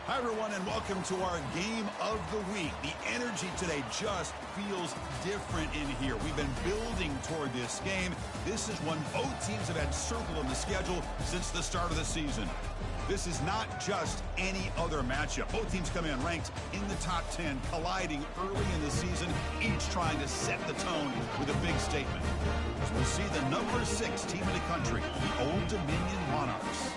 Hi, everyone, and welcome to our game of the week. The energy today just feels different in here. We've been building toward this game. This is one both teams have had circled on the schedule since the start of the season. This is not just any other matchup. Both teams come in ranked in the top 10, colliding early in the season, each trying to set the tone with a big statement. So we'll see the number 6 team in the country, the Old Dominion Monarchs,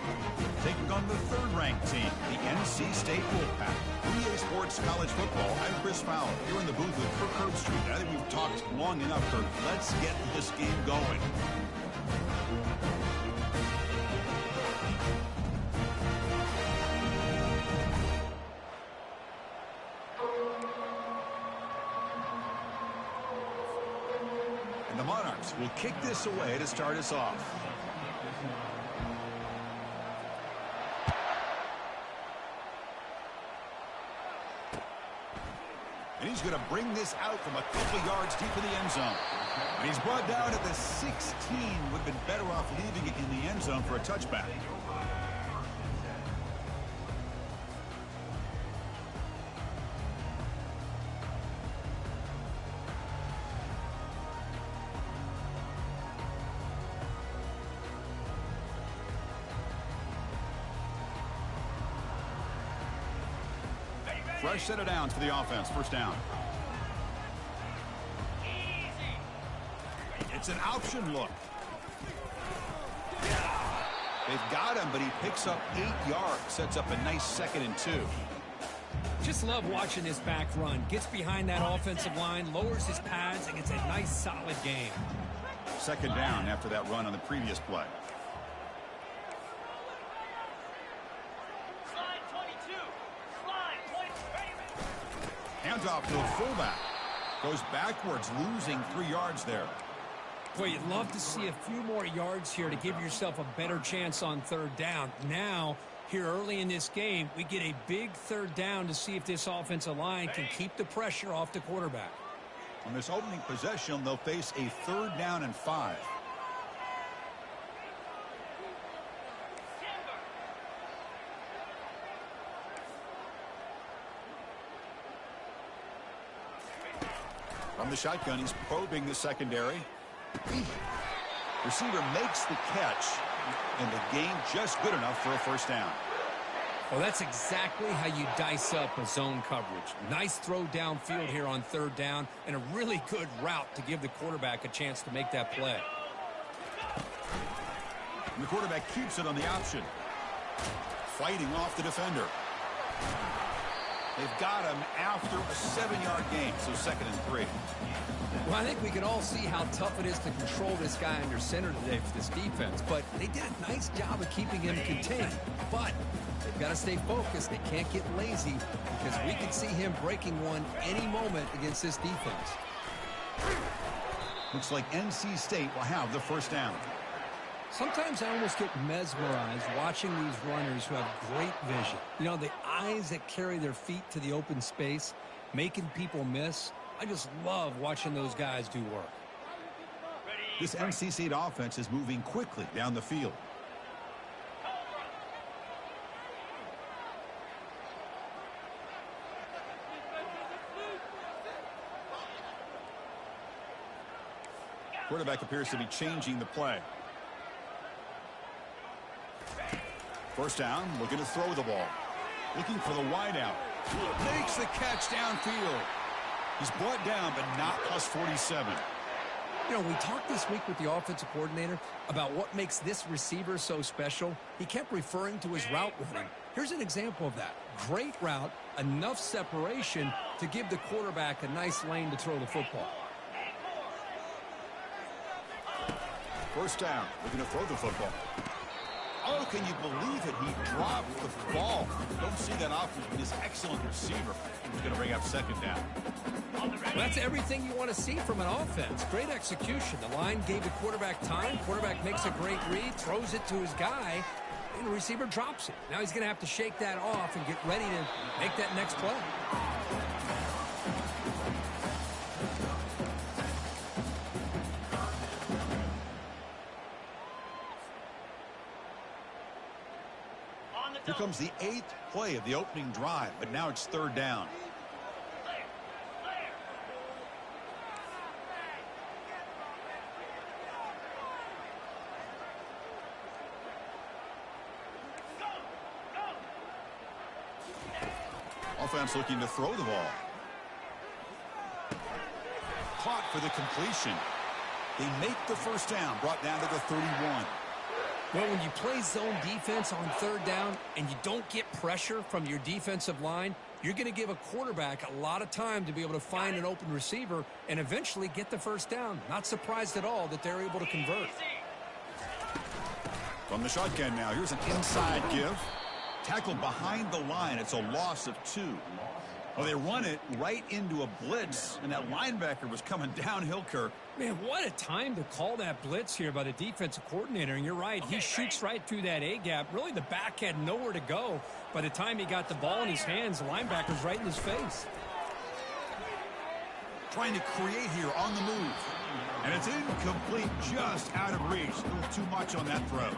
taking on the third-ranked team, the NC State Wolfpack. EA Sports College Football, I'm Chris Fowler, here in the booth with Kirk Herbstreit. I think we've talked long enough, Kirk. Let's get this game going. And the Monarchs will kick this away to start us off. And he's going to bring this out from a couple yards deep in the end zone. And he's brought down at the 16. Would have been better off leaving it in the end zone for a touchback. Fresh set of downs for the offense. First down. It's an option look. They've got him, but he picks up 8 yards. Sets up a nice 2nd and 2. Just love watching this back run. Gets behind that offensive line, lowers his pads, and gets a nice solid gain. 2nd down after that run on the previous play. Hands off to a fullback. Goes backwards, losing 3 yards there. Boy, you'd love to see a few more yards here to give yourself a better chance on 3rd down. Now, here early in this game, we get a big 3rd down to see if this offensive line can keep the pressure off the quarterback. On this opening possession, they'll face a 3rd down and 5. From the shotgun, he's probing the secondary. Receiver makes the catch, and the gain just good enough for a 1st down. Well, that's exactly how you dice up a zone coverage. Nice throw downfield here on 3rd down, and a really good route to give the quarterback a chance to make that play. And the quarterback keeps it on the option. Fighting off the defender. They've got him after a 7-yard gain, so 2nd and 3. Well, I think we can all see how tough it is to control this guy under center today for this defense, but they did a nice job of keeping him contained. But they've got to stay focused. They can't get lazy because we can see him breaking one any moment against this defense. Looks like NC State will have the 1st down. Sometimes I almost get mesmerized watching these runners who have great vision. You know, the eyes that carry their feet to the open space, making people miss. I just love watching those guys do work. This NC State offense is moving quickly down the field. Quarterback appears to be changing the play. 1st down, looking to throw the ball. Looking for the wideout. Makes the catch downfield. He's brought down, but not plus 47. You know, we talked this week with the offensive coordinator about what makes this receiver so special. He kept referring to his route running. Here's an example of that. Great route, enough separation to give the quarterback a nice lane to throw the football. 1st down, looking to throw the football. Oh, can you believe it? He dropped the ball. Don't see that often from this excellent receiver. He's going to bring up 2nd down. Well, that's everything you want to see from an offense. Great execution. The line gave the quarterback time. Quarterback makes a great read, throws it to his guy, and the receiver drops it. Now he's going to have to shake that off and get ready to make that next play. Here comes the 8th play of the opening drive, but now it's 3rd down. Offense looking to throw the ball. Caught for the completion. They make the first down, brought down to the 31. Well, when you play zone defense on 3rd down and you don't get pressure from your defensive line, you're going to give a quarterback a lot of time to be able to find an open receiver and eventually get the first down. Not surprised at all that they're able to convert. From the shotgun now, here's an inside give. Tackled behind the line. It's a loss of 2. Well, they run it right into a blitz, and that linebacker was coming downhill, Kirk. Man, what a time to call that blitz here by the defensive coordinator. And you're right, he shoots right through that A-gap. Really, the back had nowhere to go. By the time he got the ball in his hands, the linebacker's right in his face. Trying to create here on the move. And it's incomplete, just out of reach. A little too much on that throw.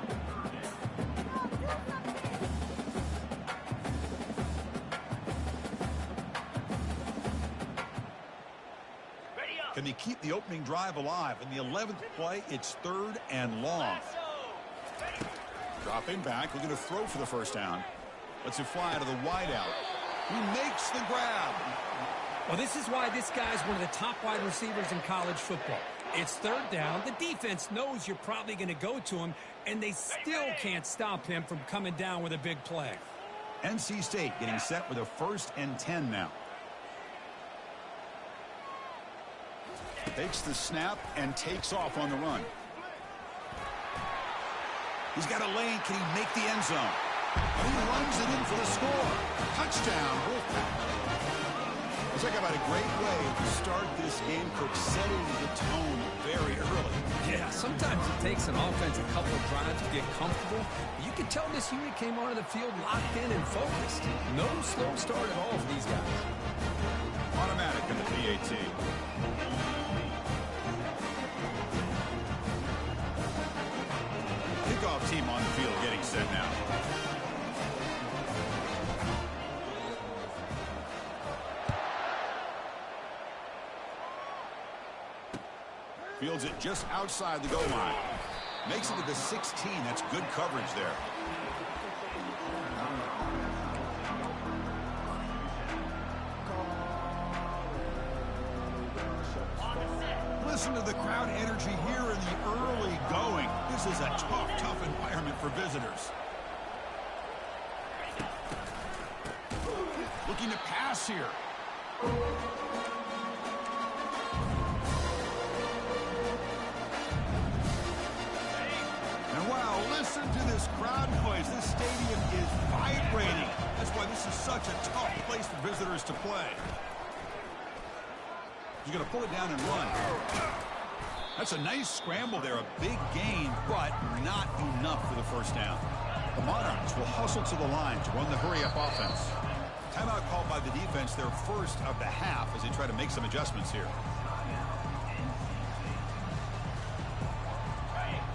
Can they keep the opening drive alive? In the 11th play, it's 3rd and long. Dropping back, looking to throw for the first down. Lets it fly to the wideout. He makes the grab. Well, this is why this guy's one of the top wide receivers in college football. It's 3rd down. The defense knows you're probably going to go to him, and they still can't stop him from coming down with a big play. NC State getting set with a 1st and 10 now. Takes the snap and takes off on the run. He's got a lane. Can he make the end zone? And he runs it in for the score. Touchdown, Wolfpack. Let's talk about a great way to start this game, Cook, setting the tone very early. Yeah, sometimes it takes an offense a couple of drives to get comfortable. You can tell this unit came onto the field locked in and focused. No slow start at all for these guys. Automatic in the PAT. Kickoff team on the field getting set now. Fields it just outside the goal line. Makes it to the 16. That's good coverage there. Listen to the crowd energy here in the early going. This is a tough environment for visitors. Looking to pass here. And wow, listen to this crowd noise. This stadium is vibrating. That's why this is such a tough place for visitors to play. He's going to pull it down and run. That's a nice scramble there, a big gain, but not enough for the first down. The Monarchs will hustle to the line to run the hurry-up offense. Timeout called by the defense, their first of the half, as they try to make some adjustments here.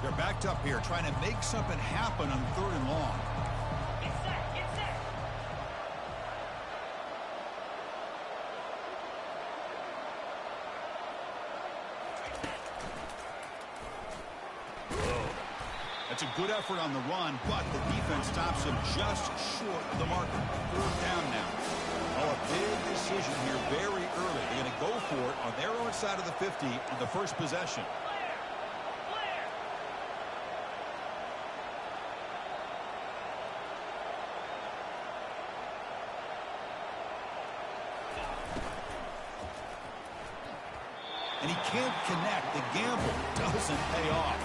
They're backed up here, trying to make something happen on 3rd and long. That's a good effort on the run, but the defense stops him just short of the marker. 4th down now. Oh, a big decision here very early. They're going to go for it on their own side of the 50 on the first possession. And he can't connect. The gamble doesn't pay off.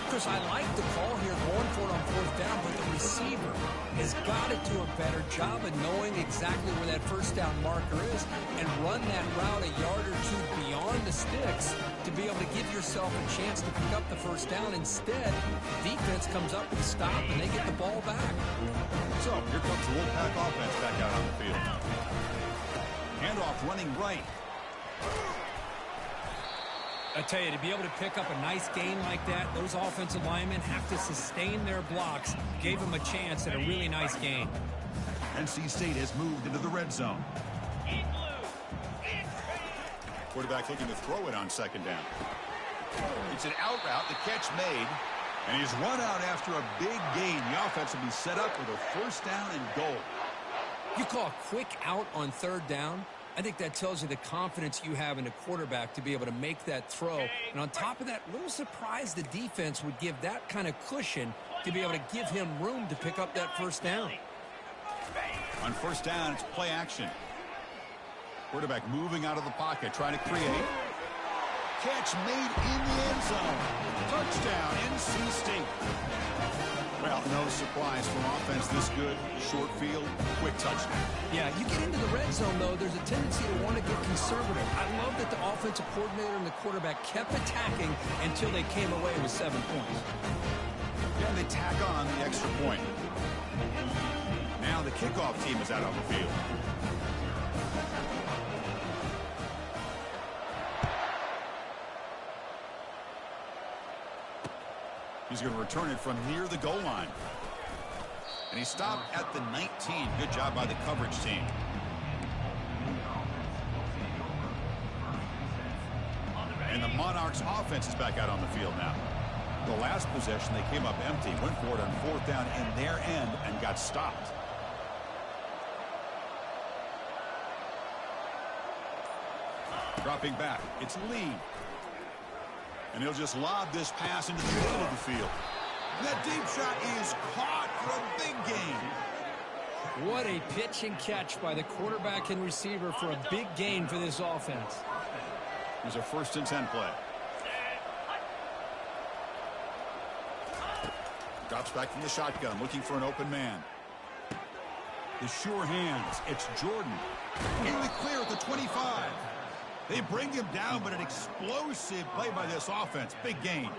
Chris, I like the call here going for it on 4th down, but the receiver has got to do a better job of knowing exactly where that first down marker is and run that route a yard or 2 beyond the sticks to be able to give yourself a chance to pick up the first down. Instead, defense comes up with a stop and they get the ball back. So here comes the Wolfpack offense back out on the field. Handoff running right. I tell you, to be able to pick up a nice gain like that, those offensive linemen have to sustain their blocks. Gave them a chance at a really nice gain. NC State has moved into the red zone. Quarterback looking to throw it on second down. It's an out route, the catch made, and he's run out after a big gain. The offense will be set up with a first down and goal. You call a quick out on third down? I think that tells you the confidence you have in the quarterback to be able to make that throw. And on top of that, a little surprised the defense would give that kind of cushion to be able to give him room to pick up that first down. On first down, it's play action. Quarterback moving out of the pocket, trying to create. Catch made in the end zone. Touchdown, NC State. Well, no surprise for offense this good. Short field, quick touchdown. Yeah, you get into the red zone, though, there's a tendency to want to get conservative. I love that the offensive coordinator and the quarterback kept attacking until they came away with 7 points. And they tack on the extra point. Now the kickoff team is out on the field. He's going to return it from near the goal line. And he stopped at the 19. Good job by the coverage team. And the Monarchs offense is back out on the field now. The last possession, they came up empty, went for it on fourth down in their end and got stopped. Dropping back, it's Lee. And he'll just lob this pass into the middle of the field. And that deep shot is caught for a big gain. What a pitch and catch by the quarterback and receiver for a big gain for this offense. Here's a 1st and 10 play. Drops back from the shotgun, looking for an open man. The sure hands, it's Jordan. In the clear at the 25. They bring him down, but an explosive play by this offense. Big gain.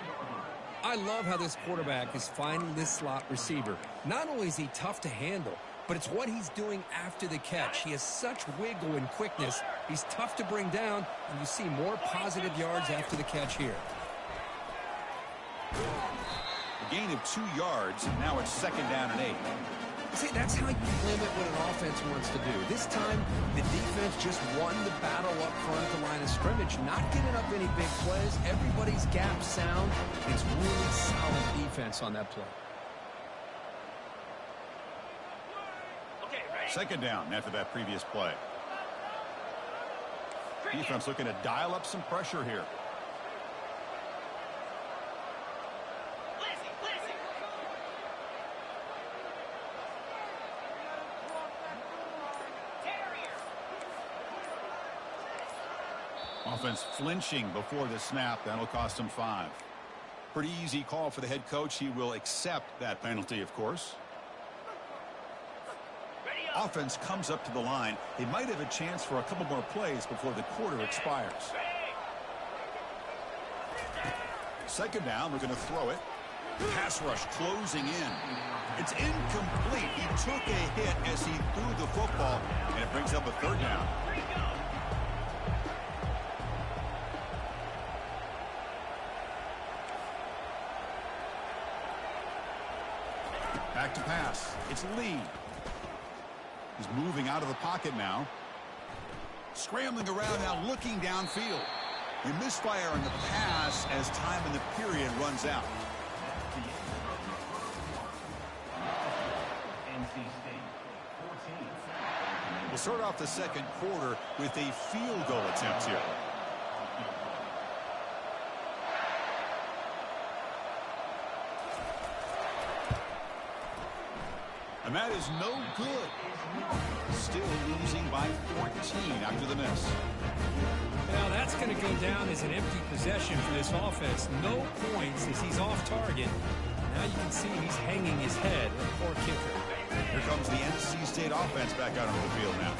I love how this quarterback is finding this slot receiver. Not only is he tough to handle, but it's what he's doing after the catch. He has such wiggle and quickness. He's tough to bring down, and you see more positive yards after the catch here. A gain of 2 yards, and now it's 2nd down and 8. See, that's how you limit what an offense wants to do. This time, the defense just won the battle up front at the line of scrimmage, not giving up any big plays. Everybody's gap sound. It's really solid defense on that play. 2nd down after that previous play. Defense looking to dial up some pressure here. Offense flinching before the snap. That'll cost him 5. Pretty easy call for the head coach. He will accept that penalty, of course. Offense comes up to the line. They might have a chance for a couple more plays before the quarter expires. 2nd down. We're going to throw it. Pass rush closing in. It's incomplete. He took a hit as he threw the football, and it brings up a 3rd down. Back to pass. It's Lee. He's moving out of the pocket now. Scrambling around now, looking downfield. You misfire on the pass as time in the period runs out. We'll start off the 2nd quarter with a field goal attempt here. And that is no good. Still losing by 14 after the miss. Well, that's going to go down as an empty possession for this offense. No points as he's off target. Now you can see he's hanging his head. A poor kicker. Here comes the NC State offense back out on the field now.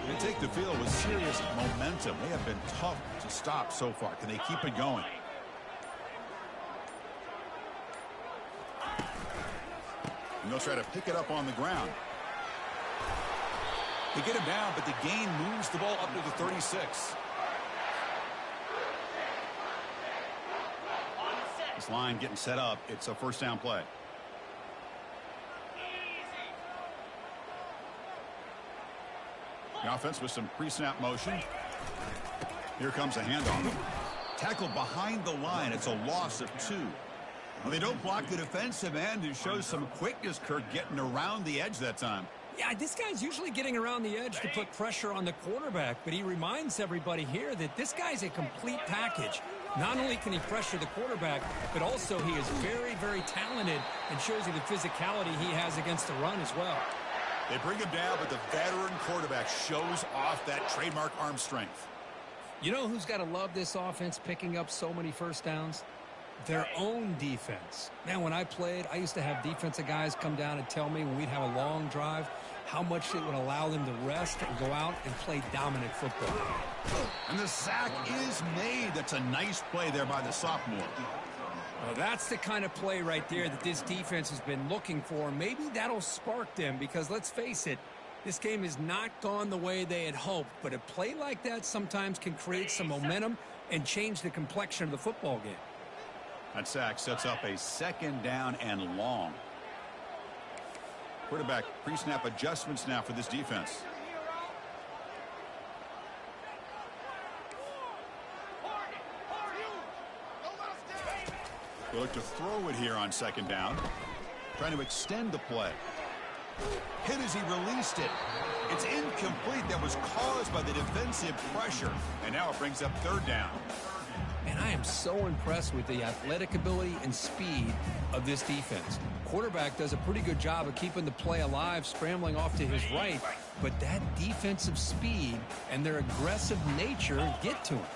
They take the field with serious momentum. They have been tough to stop so far. Can they keep it going? And they'll try to pick it up on the ground. They get him down, but the gain moves the ball up to the 36. line getting set up. It's a first down play. The offense with some pre-snap motion. Here comes a handoff. Tackled behind the line. It's a loss of 2. Well, they don't block the defensive end and shows some quickness, Kirk, getting around the edge that time. Yeah, this guy's usually getting around the edge to put pressure on the quarterback, but he reminds everybody here that this guy's a complete package. Not only can he pressure the quarterback, but also he is very, very talented and shows you the physicality he has against the run as well. They bring him down, but the veteran quarterback shows off that trademark arm strength. You know who's got to love this offense picking up so many first downs? Their own defense. Man, when I played, I used to have defensive guys come down and tell me when we'd have a long drive how much it would allow them to rest and go out and play dominant football. And the sack is made. That's a nice play there by the sophomore. Well, that's the kind of play right there that this defense has been looking for. Maybe that'll spark them because, let's face it, this game has not gone the way they had hoped. But a play like that sometimes can create some momentum and change the complexion of the football game. That sack sets up a second down and long. Quarterback pre-snap adjustments now for this defense. They look to throw it here on second down. Trying to extend the play. Hit as he released it. It's incomplete. That was caused by the defensive pressure. And now it brings up third down. And I am so impressed with the athletic ability and speed of this defense. Quarterback does a pretty good job of keeping the play alive, scrambling off to his right. But that defensive speed and their aggressive nature get to him.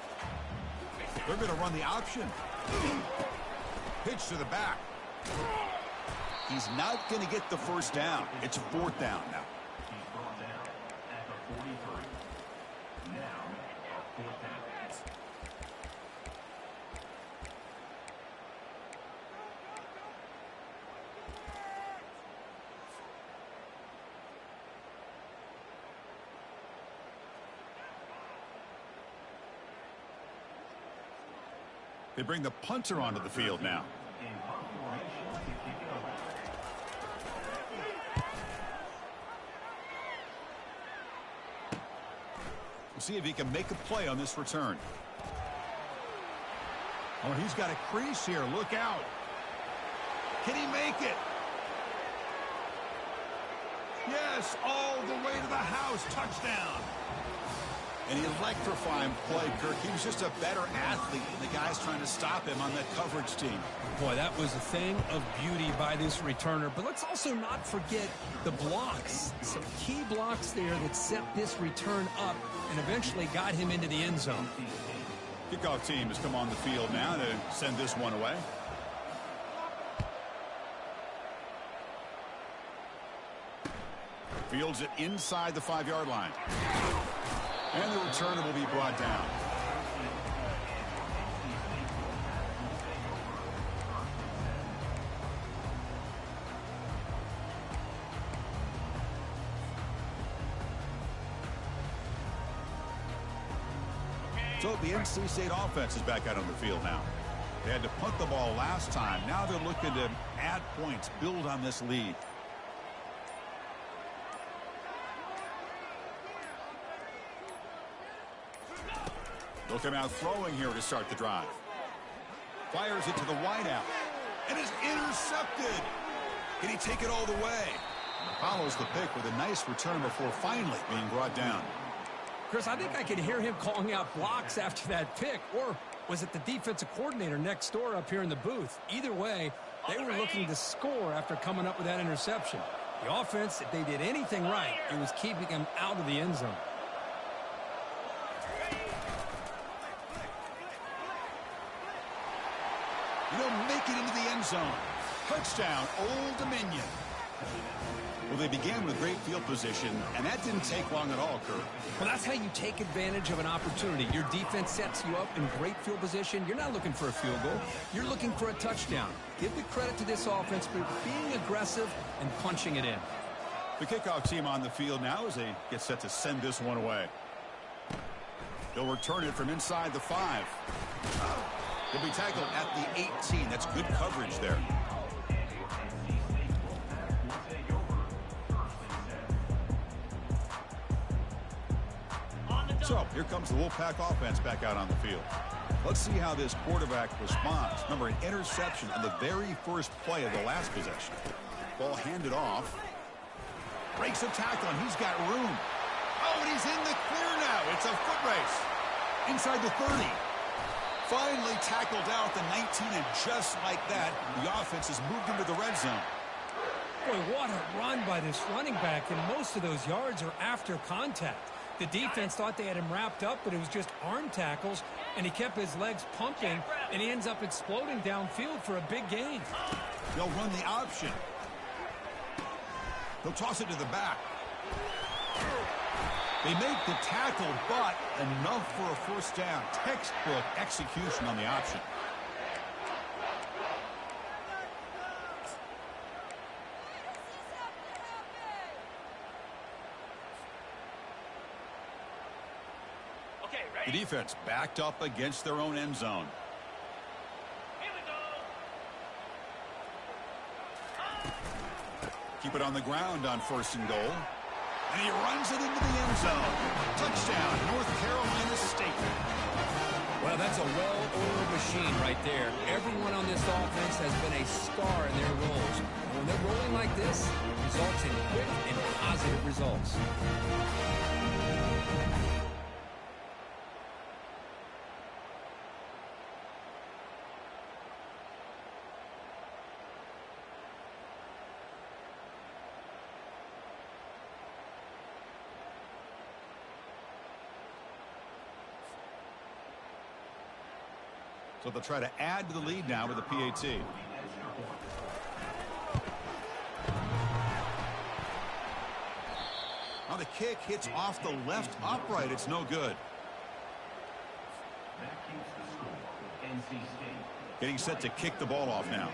They're going to run the option. Pitch to the back. He's not going to get the first down. It's fourth down now. They bring the punter onto the field now. We'll see if he can make a play on this return. Oh, he's got a crease here. Look out. Can he make it? Yes, all the way to the house. Touchdown. An electrifying play, Kirk. He was just a better athlete, and the guys trying to stop him on that coverage team. Boy, that was a thing of beauty by this returner. But let's also not forget the blocks. Some key blocks there that set this return up and eventually got him into the end zone. Kickoff team has come on the field now to send this one away. Fields it inside the 5-yard line. And the returner will be brought down. So the NC State offense is back out on the field now. They had to punt the ball last time. Now they're looking to add points, build on this lead. They'll come out throwing here to start the drive. Fires it to the wideout. And is intercepted. Can he take it all the way? Follows the pick with a nice return before finally being brought down. Chris, I think I could hear him calling out blocks after that pick. Or was it the defensive coordinator next door up here in the booth? Either way, they were looking to score after coming up with that interception. The offense, if they did anything right, it was keeping them out of the end zone. He'll make it into the end zone. Touchdown, Old Dominion. Well, they began with great field position, and that didn't take long at all, Kurt. Well, that's how you take advantage of an opportunity. Your defense sets you up in great field position. You're not looking for a field goal. You're looking for a touchdown. Give the credit to this offense for being aggressive and punching it in. The kickoff team on the field now as they get set to send this one away. They'll return it from inside the 5. He'll be tackled at the 18. That's good coverage there. So here comes the Wolfpack offense back out on the field. Let's see how this quarterback responds. Remember, an interception on the very first play of the last possession. Ball handed off. Breaks a tackle, and he's got room. Oh, and he's in the clear now. It's a foot race. Inside the 30. Finally tackled out the 19, and just like that, the offense has moved into the red zone. Boy, what a run by this running back, and most of those yards are after contact. The defense thought they had him wrapped up, but it was just arm tackles, and he kept his legs pumping, and he ends up exploding downfield for a big gain. They'll run the option. They'll toss it to the back. They make the tackle, but enough for a first down. Textbook execution on the option. The defense backed up against their own end zone. Here we go. Keep it on the ground on 1st and goal. And he runs it into the end zone. Touchdown, North Carolina State. Well, that's a well-oiled machine right there. Everyone on this offense has been a star in their roles. And when they're rolling like this, it results in quick and positive results. So they'll try to add to the lead now with a PAT. Now the kick hits off the left upright. It's no good. Getting set to kick the ball off now.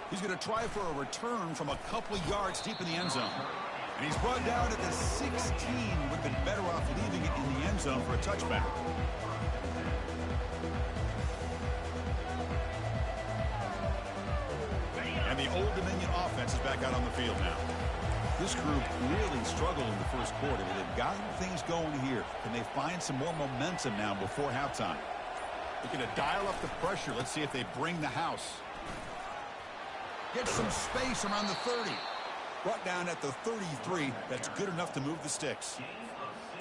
He's going to try for a return from a couple of yards deep in the end zone. And he's brought down at the 16. Would have been better off leaving it in the end zone for a touchback. And the Old Dominion offense is back out on the field now. This group really struggled in the first quarter, but they've gotten things going here. Can they find some more momentum now before halftime? Looking to dial up the pressure. Let's see if they bring the house. Get some space around the 30. Brought down at the 33. That's good enough to move the sticks.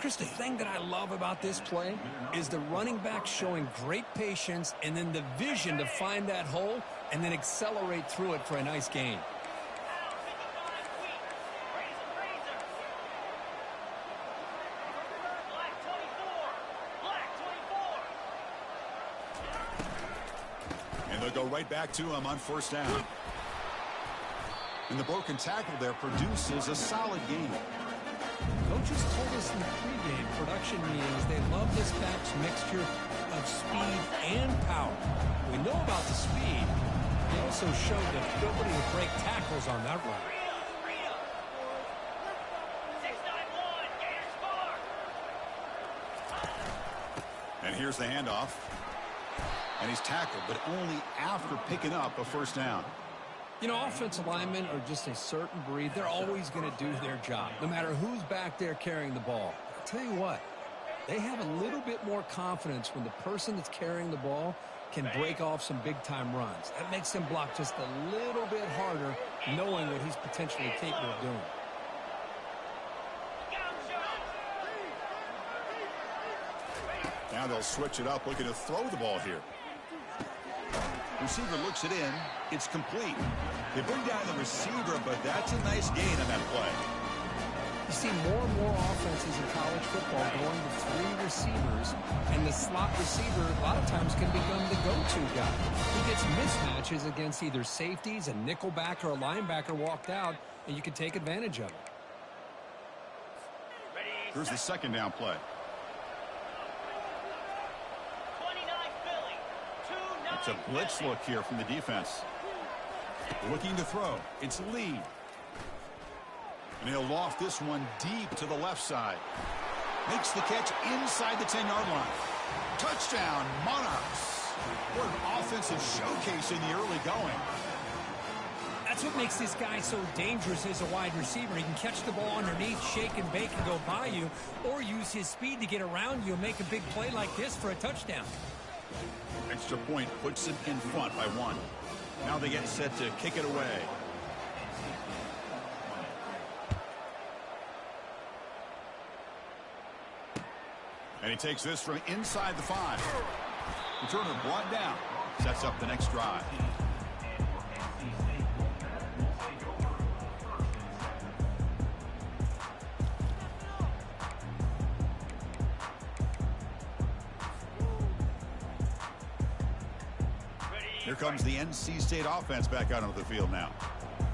Chris, the thing that I love about this play is the running back showing great patience and then the vision to find that hole and then accelerate through it for a nice gain. And they'll go right back to him on 1st down. And the broken tackle there produces a solid gain. Coaches told us in the pregame production meetings they love this back's mixture of speed and power. We know about the speed. He also showed the ability to break tackles on that run. And here's the handoff. And he's tackled, but only after picking up a 1st down. You know, offensive linemen are just a certain breed. They're always going to do their job, no matter who's back there carrying the ball. I'll tell you what, they have a little bit more confidence when the person that's carrying the ball can break off some big-time runs. That makes them block just a little bit harder, knowing what he's potentially capable of doing. Now they'll switch it up, looking to throw the ball here. Receiver looks it in. It's complete. They bring down the receiver, but that's a nice gain on that play. You see more and more offenses in college football going to 3 receivers, and the slot receiver a lot of times can become the go-to guy. He gets mismatches against either safeties, a nickelbacker, or a linebacker walked out, and you can take advantage of it. Here's the 2nd down play. It's a blitz look here from the defense. Looking to throw. It's Lee. And he'll loft this one deep to the left side. Makes the catch inside the 10-yard line. Touchdown, Monarchs. What an offensive showcase in the early going. That's what makes this guy so dangerous as a wide receiver. He can catch the ball underneath, shake and bake and go by you, or use his speed to get around you and make a big play like this for a touchdown. Extra point puts them in front by 1. Now they get set to kick it away. And he takes this from inside the 5. Returner brought down. Sets up the next drive. Here comes the NC State offense back out onto the field now.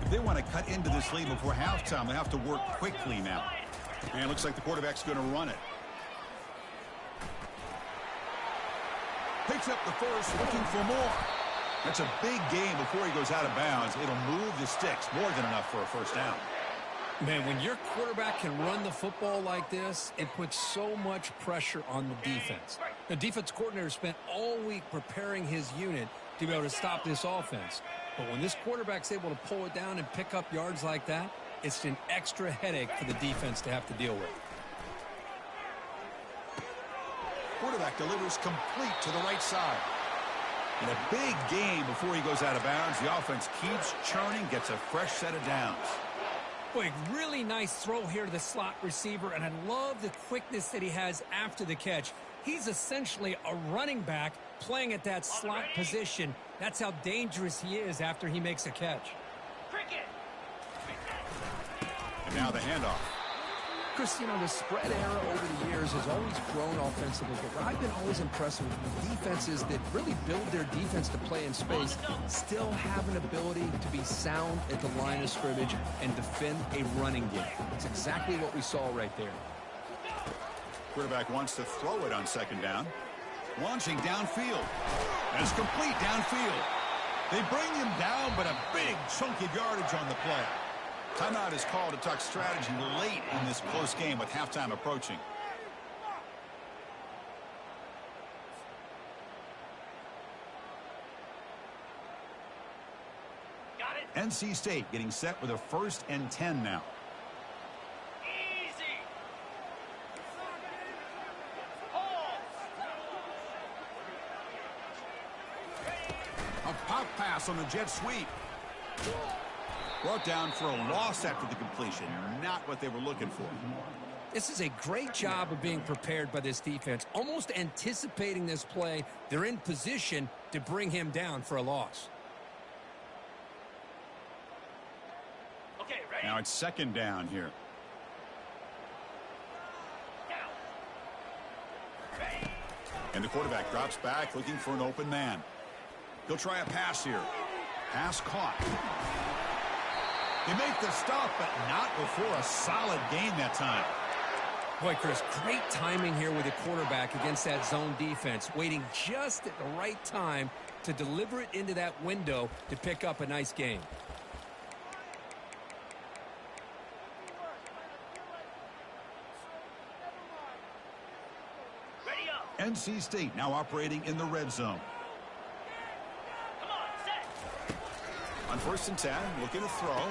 If they want to cut into this lead before halftime, they have to work quickly now. And it looks like the quarterback's going to run it. Picks up the first, looking for more. That's a big game before he goes out of bounds. It'll move the sticks, more than enough for a first down. Man, when your quarterback can run the football like this, it puts so much pressure on the defense. The defense coordinator spent all week preparing his unit to be able to stop this offense. But when this quarterback's able to pull it down and pick up yards like that, it's an extra headache for the defense to have to deal with. Quarterback delivers complete to the right side. In a big game before he goes out of bounds, the offense keeps churning, gets a fresh set of downs. Boy, really nice throw here to the slot receiver, and I love the quickness that he has after the catch. He's essentially a running back playing at that slot position. That's how dangerous he is after he makes a catch. And now the handoff. Chris, you know, the spread era over the years has always grown offensively, but what I've been always impressed with defenses that really build their defense to play in space still have an ability to be sound at the line of scrimmage and defend a running game. It's exactly what we saw right there. Quarterback wants to throw it on second down. Launching downfield. And it's complete downfield. They bring him down, but a big chunk of yardage on the play. Timeout is called to talk strategy late in this close game with halftime approaching. Got it. NC State getting set with a 1st and 10 now. Easy. Hold. A pop pass on the jet sweep. Brought down for a loss after the completion. Not what they were looking for. This is a great job of being prepared by this defense. Almost anticipating this play, they're in position to bring him down for a loss. Okay, ready? Now it's second down here. Down. Ready. And the quarterback drops back looking for an open man. He'll try a pass here. Pass caught. They make the stop, but not before a solid gain that time. Boy, Chris, great timing here with the quarterback against that zone defense, waiting just at the right time to deliver it into that window to pick up a nice gain. Ready up. NC State now operating in the red zone. Come on, set. On 1st and 10, looking to throw.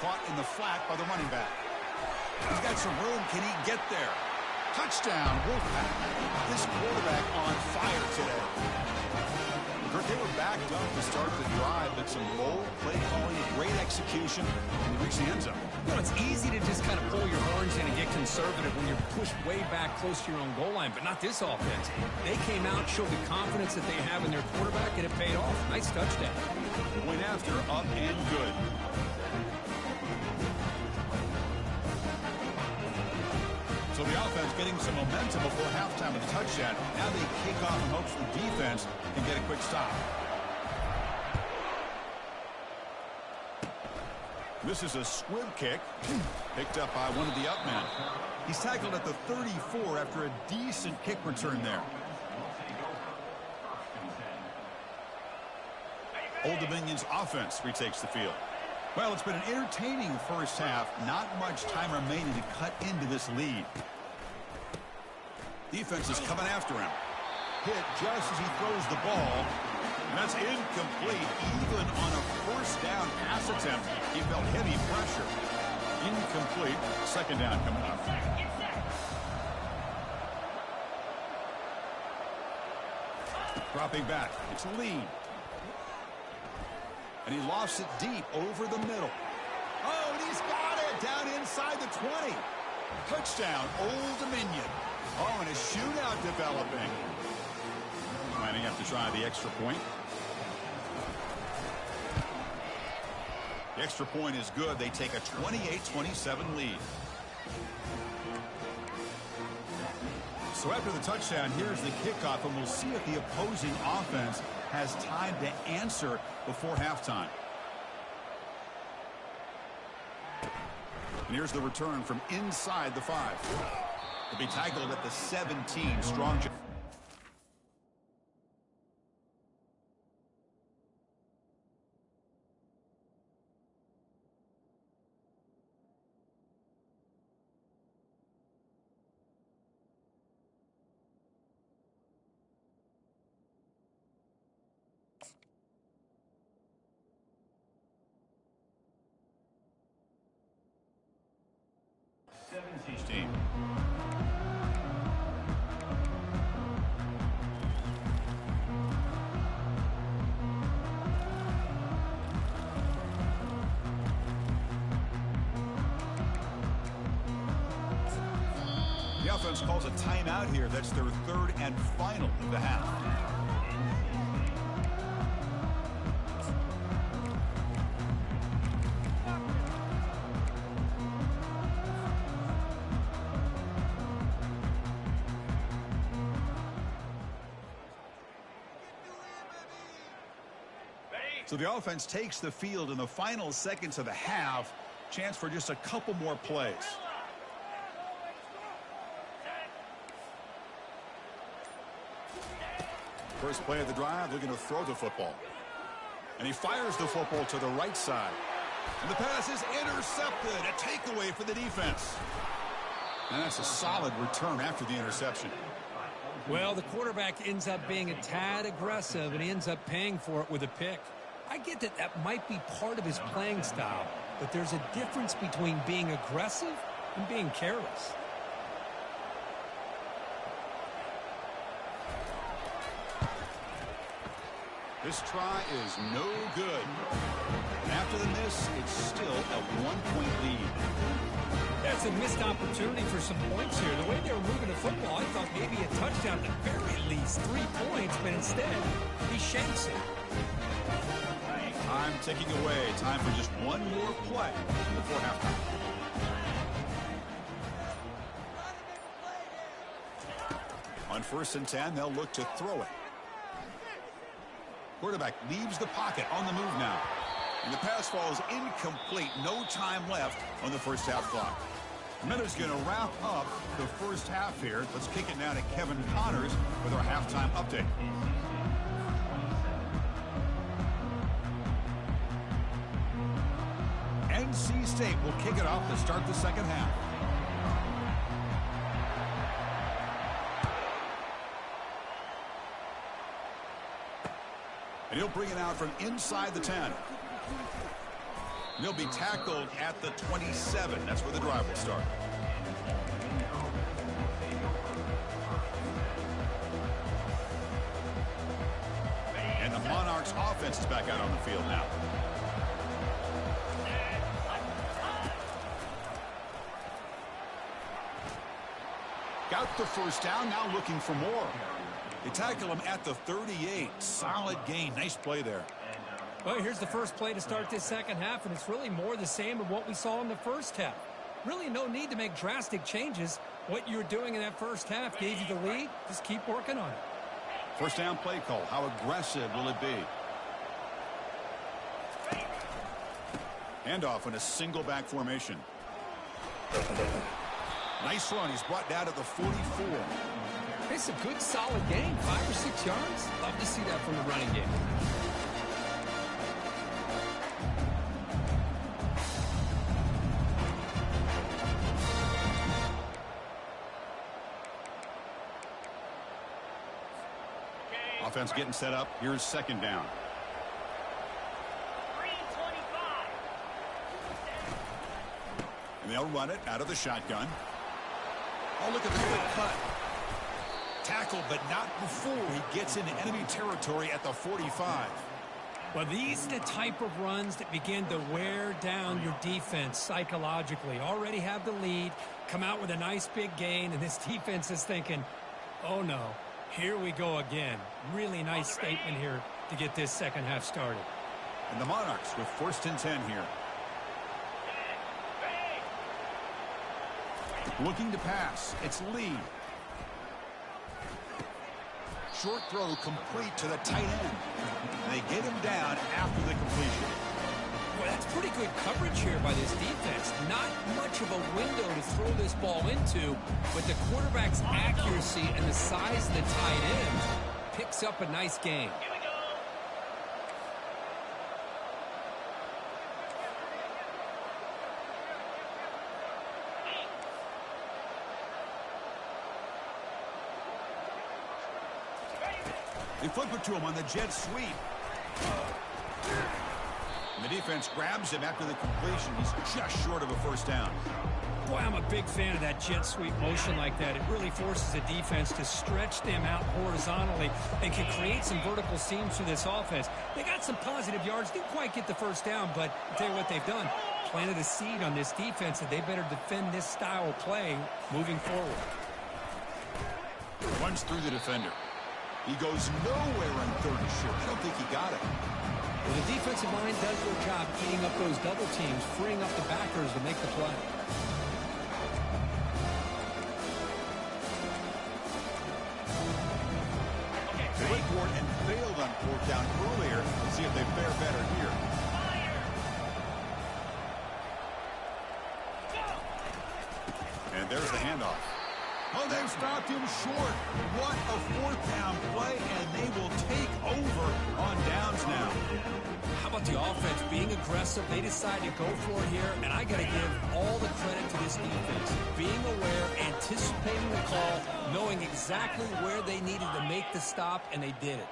Caught in the flat by the running back. He's got some room. Can he get there? Touchdown, Wolfpack. This quarterback on fire today. Kurt, they were backed up to start the drive, but some bold play calling, great execution, and they reached the end zone. You know, it's easy to just kind of pull your horns in and get conservative when you're pushed way back close to your own goal line, but not this offense. They came out, showed the confidence that they have in their quarterback, and it paid off. Nice touchdown. Point after, up and good. So the offense getting some momentum before halftime with a touchdown. Now they kick off in hopes the defense can get a quick stop. This is a squib kick picked up by one of the up men. He's tackled at the 34 after a decent kick return there. Old Dominion's offense retakes the field. Well, it's been an entertaining first half. Not much time remaining to cut into this lead. Defense is coming after him. Hit just as he throws the ball. And that's incomplete. Even on a first down pass attempt, he felt heavy pressure. Incomplete. Second down coming up. Dropping back. It's Lee. And he lost it deep over the middle. Oh, and he's got it down inside the 20. Touchdown, Old Dominion. Oh, and a shootout developing. Might have to try the extra point. The extra point is good. They take a 28-27 lead. So after the touchdown, here's the kickoff, and we'll see if the opposing offense has time to answer before halftime. And here's the return from inside the 5. He'll be tackled at the 17. Strong. Team. The offense calls a timeout here. That's their third and final of the half. So the offense takes the field in the final seconds of the half. Chance for just a couple more plays. First play of the drive, looking to throw the football. And he fires the football to the right side. And the pass is intercepted. A takeaway for the defense. And that's a solid return after the interception. Well, the quarterback ends up being a tad aggressive, and he ends up paying for it with a pick. I get that that might be part of his playing style, but there's a difference between being aggressive and being careless. This try is no good. And after the miss, it's still a 1-point lead. That's a missed opportunity for some points here. The way they were moving the football, I thought maybe a touchdown at the very least, 3 points, but instead, he shanks it. Time ticking away. Time for just one more play before halftime. On 1st and 10, they'll look to throw it. Quarterback leaves the pocket on the move now. And the pass falls incomplete. No time left on the first half clock. Miller's going to wrap up the first half here. Let's kick it now to Kevin Connors with our halftime update. NC State will kick it off to start the second half. And he'll bring it out from inside the 10. He'll be tackled at the 27. That's where the drive will start. And the Monarchs offense is back out on the field now. Got the first down, now looking for more. They tackle him at the 38. Solid gain. Nice play there. Well, here's the first play to start this second half, and it's really more the same of what we saw in the first half. Really no need to make drastic changes. What you were doing in that first half gave you the lead. Just keep working on it. First down play call. How aggressive will it be? Handoff in a single back formation. Nice run. He's brought down to the 44. It's a good, solid game. 5 or 6 yards. Love to see that from the running game. Offense getting set up. Here's second down. 3:25. And they'll run it out of the shotgun. Oh, look at the quick cut. Tackled, but not before he gets into enemy territory at the 45. Well, these are the type of runs that begin to wear down your defense psychologically. Already have the lead, come out with a nice big gain, and this defense is thinking, oh no, here we go again. Really nice statement here to get this second half started. And the Monarchs with 1st and 10 here. Looking to pass. It's Lee. Short throw complete to the tight end. They get him down after the completion. Well, that's pretty good coverage here by this defense. Not much of a window to throw this ball into, but the quarterback's accuracy and the size of the tight end picks up a nice gain. Here we go. They flip it to him on the jet sweep. And the defense grabs him after the completion. He's just short of a 1st down. Boy, I'm a big fan of that jet sweep motion like that. It really forces the defense to stretch them out horizontally and can create some vertical seams for this offense. They got some positive yards. Didn't quite get the 1st down, but I'll tell you what they've done. Planted a seed on this defense that they better defend this style of play moving forward. Runs through the defender. He goes nowhere on 3rd and short. I don't think he got it. Well, the defensive line does their job eating up those double teams, freeing up the backers to make the play. They went for it and failed on 4th down earlier. Let's see if they fare better here. And there's the handoff. Oh, they've stopped him short. What a 4th down play, and they will take over on downs now. How about the offense being aggressive? They decide to go for it here, and I got to give all the credit to this defense. Being aware, anticipating the call, knowing exactly where they needed to make the stop, and they did it.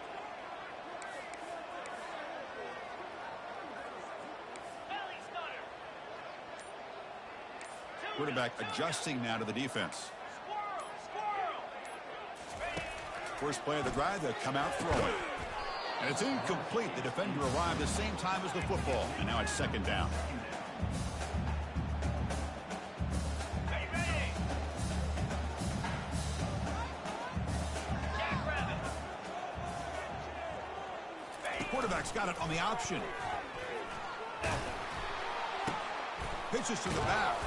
Quarterback adjusting now to the defense. First play of the drive, they come out throwing. And it's incomplete. The defender arrived the same time as the football. And now it's 2nd down. Quarterback's got it on the option. Pitches to the back.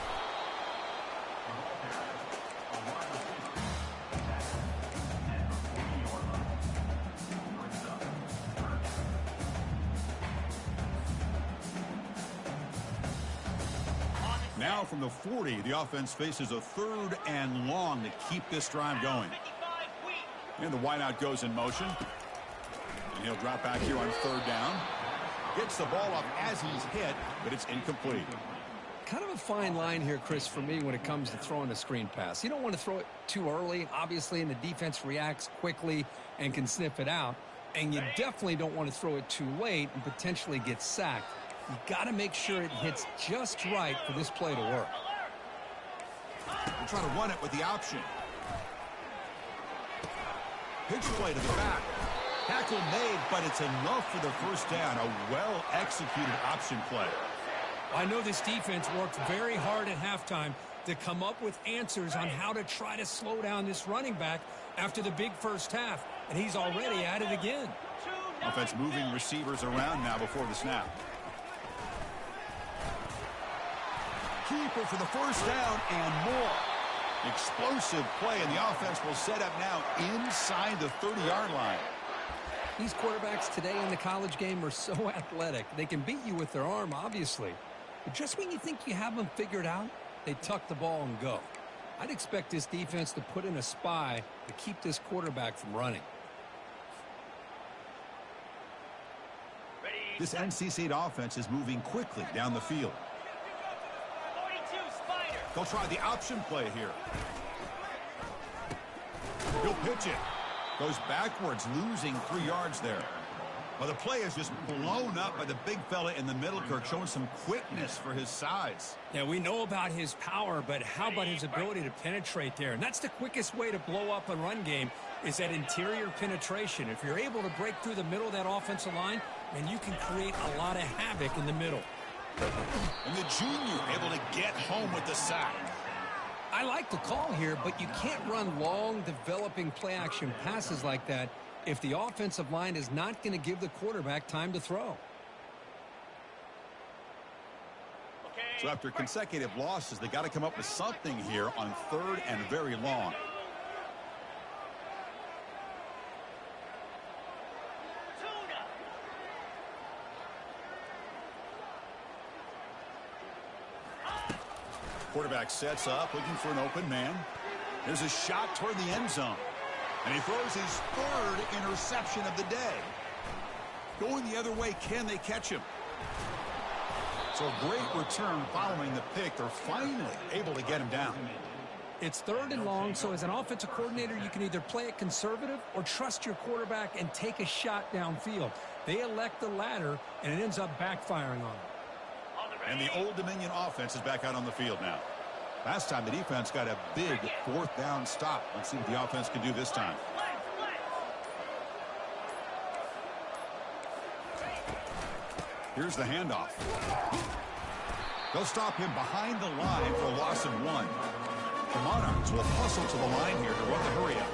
Now from the 40, the offense faces a 3rd and long to keep this drive going. And the wideout goes in motion. And he'll drop back here on 3rd down. Gets the ball up as he's hit, but it's incomplete. Kind of a fine line here, Chris, for me when it comes to throwing a screen pass. You don't want to throw it too early, obviously, and the defense reacts quickly and can sniff it out. And you definitely don't want to throw it too late and potentially get sacked. You got to make sure it hits just right for this play to work. They're trying to run it with the option. Pitch play to the back. Tackle made, but it's enough for the 1st down. A well-executed option play. I know this defense worked very hard at halftime to come up with answers on how to try to slow down this running back after the big 1st half, and he's already at it again. Offense moving receivers around now before the snap. Keeper for the 1st down and more. Explosive play, and the offense will set up now inside the 30-yard line. These quarterbacks today in the college game are so athletic. They can beat you with their arm, obviously. But just when you think you have them figured out, they tuck the ball and go. I'd expect this defense to put in a spy to keep this quarterback from running. This NC State offense is moving quickly down the field. 42 Spider. They'll try the option play here. He'll pitch it. Goes backwards, losing 3 yards there. Well, the play is just blown up by the big fella in the middle, Kirk, showing some quickness for his size. Yeah, we know about his power, but how about his ability to penetrate there? And that's the quickest way to blow up a run game, is that interior penetration. If you're able to break through the middle of that offensive line, then you can create a lot of havoc in the middle. And the junior able to get home with the sack. I like the call here, but you can't run long, developing play-action passes like that if the offensive line is not going to give the quarterback time to throw. So after consecutive losses, they got to come up with something here on 3rd and very long. Quarterback sets up, looking for an open man. There's a shot toward the end zone. And he throws his 3rd interception of the day. Going the other way, can they catch him? So a great return following the pick. They're finally able to get him down. It's 3rd and long, so as an offensive coordinator, you can either play it conservative or trust your quarterback and take a shot downfield. They elect the latter, and it ends up backfiring on them. And the Old Dominion offense is back out on the field now. Last time the defense got a big 4th down stop. Let's see what the offense can do this time. Here's the handoff. They'll stop him behind the line for a loss of 1. The Monarchs will hustle to the line here to run the hurry up.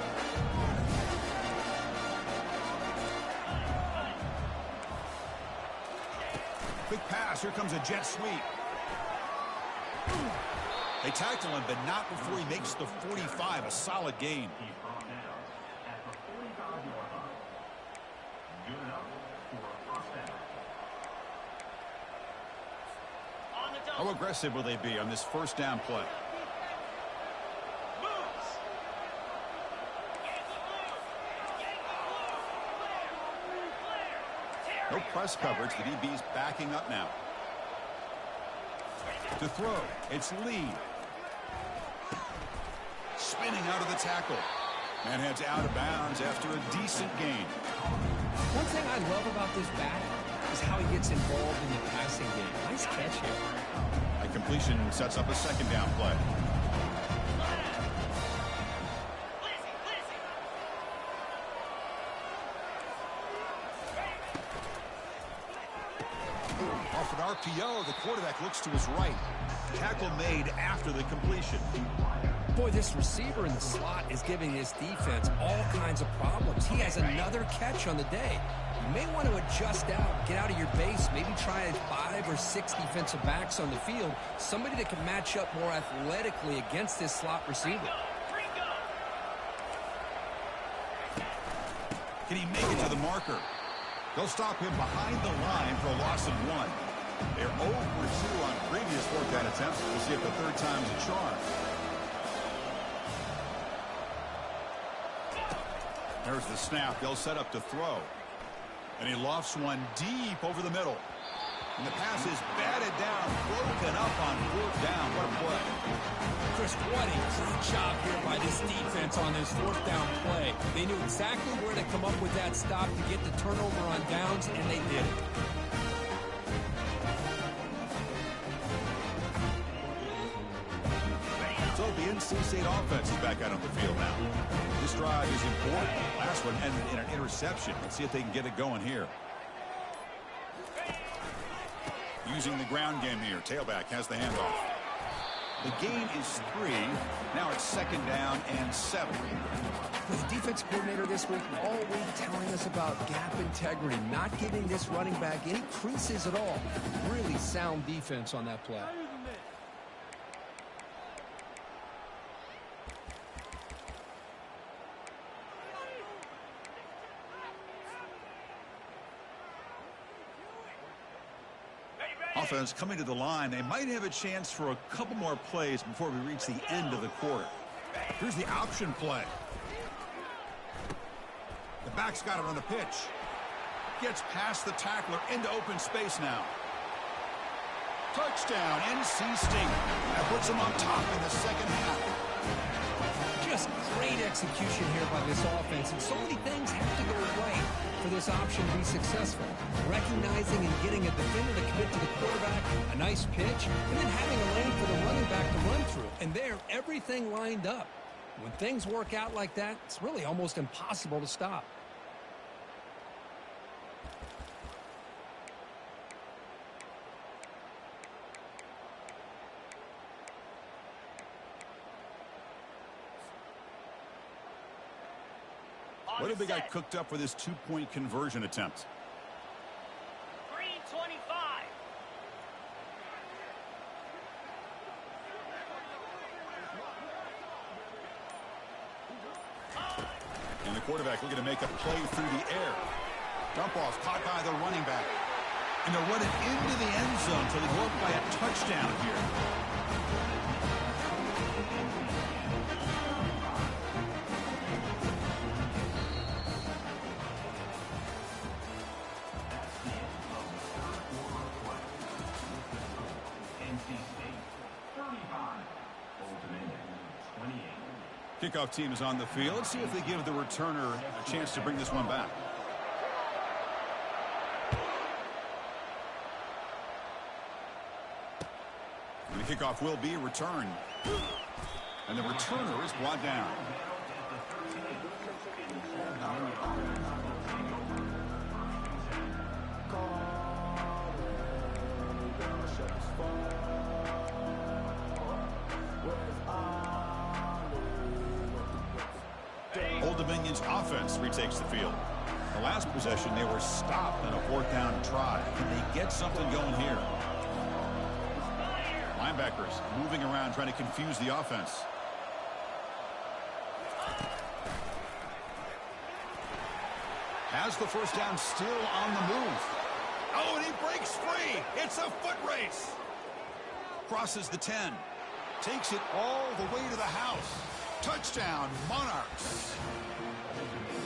Quick pass. Here comes a jet sweep. They tackle him, but not before he makes the 45. A solid gain. How aggressive will they be on this 1st down play? No press coverage. The DB's backing up now. To throw, it's Lee. Spinning out of the tackle. Man heads out of bounds after a decent gain. One thing I love about this back is how he gets involved in the passing game. Nice catch here. A completion sets up a 2nd down play. Off an RPO, the quarterback looks to his right. Tackle made after the completion. Boy, this receiver in the slot is giving this defense all kinds of problems. He has another catch on the day. You may want to adjust out, get out of your base, maybe try 5 or 6 defensive backs on the field, somebody that can match up more athletically against this slot receiver. Can he make it to the marker? They'll stop him behind the line for a loss of 1. They're 0 for 2 on previous 4th down attempts. We'll see if the 3rd time's a charm. There's the snap. They'll set up to throw. And he lofts one deep over the middle. And the pass is batted down, broken up on 4th down. What a play. Chris, what a great job here by this defense on this 4th down play. They knew exactly where to come up with that stop to get the turnover on downs, and they did it. So the NC State offense is back out on the field now. This drive is important. Last one ended in an interception. Let's see if they can get it going here. Using the ground game here. Tailback has the handoff. The gain is 3. Now it's 2nd down and 7. The defense coordinator this week all week telling us about gap integrity, not giving this running back any creases at all. Really sound defense on that play. Offense coming to the line. They might have a chance for a couple more plays before we reach the end of the quarter. Here's the option play. The back's got it on the pitch. Gets past the tackler into open space now. Touchdown, NC State. That puts them on top in the 2nd half. Just great execution here by this offense, and so many things have to go right for this option to be successful. Recognizing and getting a defender to commit to the quarterback, a nice pitch, and then having a lane for the running back to run through. And there, everything lined up. When things work out like that, it's really almost impossible to stop. What have they got cooked up for this two-point conversion attempt? 3:25. And the quarterback looking to make a play through the air. Dump ball's caught by the running back. And they're running into the end zone until they go up by a touchdown here. Kickoff team is on the field. Let's see if they give the returner a chance to bring this one back. And the kickoff will be returned. And the returner is brought down. Old Dominion's offense retakes the field. The last possession, they were stopped on a fourth down try. Can they get something going here? Linebackers moving around, trying to confuse the offense. Has the first down, still on the move. Oh, and he breaks free. It's a foot race. Crosses the 10. Takes it all the way to the house. Touchdown, Monarchs.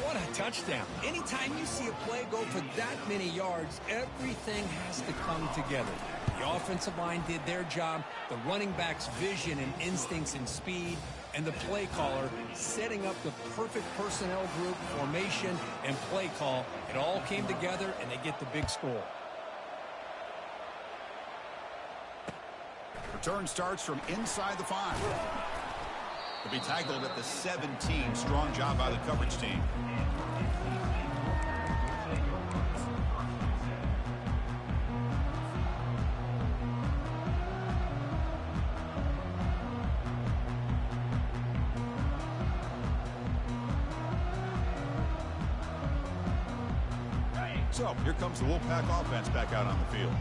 What a touchdown. Anytime you see a play go for that many yards, everything has to come together. The offensive line did their job, the running back's vision and instincts and speed, and the play caller setting up the perfect personnel group, formation, and play call. It all came together, and they get the big score. Return starts from inside the 5. To be tackled at the 17. Strong job by the coverage team. So here comes the Wolfpack offense back out on the field.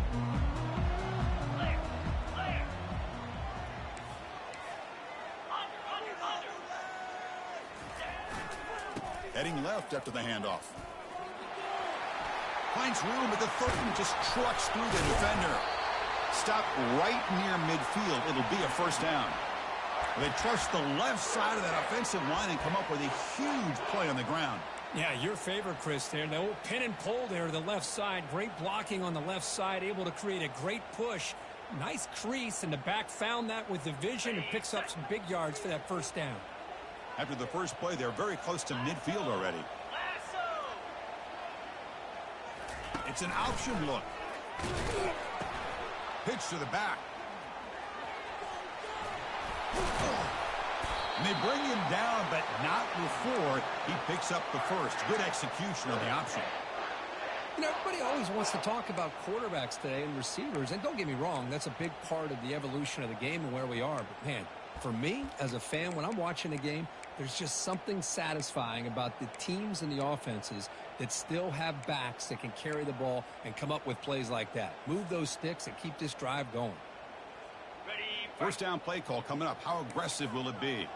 Heading left after the handoff. Finds room at the 30 and just trucks through the defender. Stop right near midfield. It'll be a first down. They trust the left side of that offensive line and come up with a huge play on the ground. Yeah, your favorite, Chris, there. The old pin and pull there to the left side. Great blocking on the left side, able to create a great push. Nice crease, and the back found that with the vision and picks up some big yards for that first down. After the first play, they're very close to midfield already. It's an option look. Pitch to the back. And they bring him down, but not before he picks up the first. Good execution on the option. You know, everybody always wants to talk about quarterbacks today and receivers, and don't get me wrong, that's a big part of the evolution of the game and where we are. But, man, for me, as a fan, when I'm watching a game, there's just something satisfying about the teams and the offenses that still have backs that can carry the ball and come up with plays like that. Move those sticks and keep this drive going. First down play call coming up. How aggressive will it be?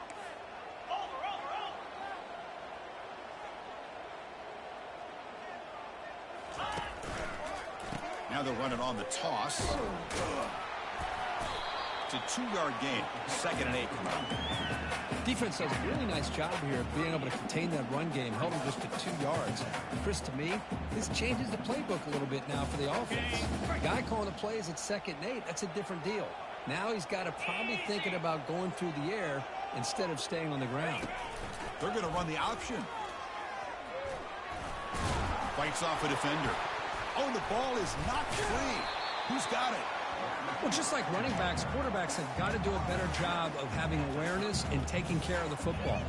Now they'll run it on the toss. It's a 2-yard gain. 2nd and 8. Defense does a really nice job here of being able to contain that run game, held them just to 2 yards. Chris, to me, this changes the playbook a little bit now for the offense. The guy calling the plays at 2nd and 8, that's a different deal. Now he's got to probably thinking about going through the air instead of staying on the ground. They're going to run the option. Fights off a defender. Oh, the ball is knocked free. Who's got it? Well, just like running backs, quarterbacks have got to do a better job of having awareness and taking care of the football.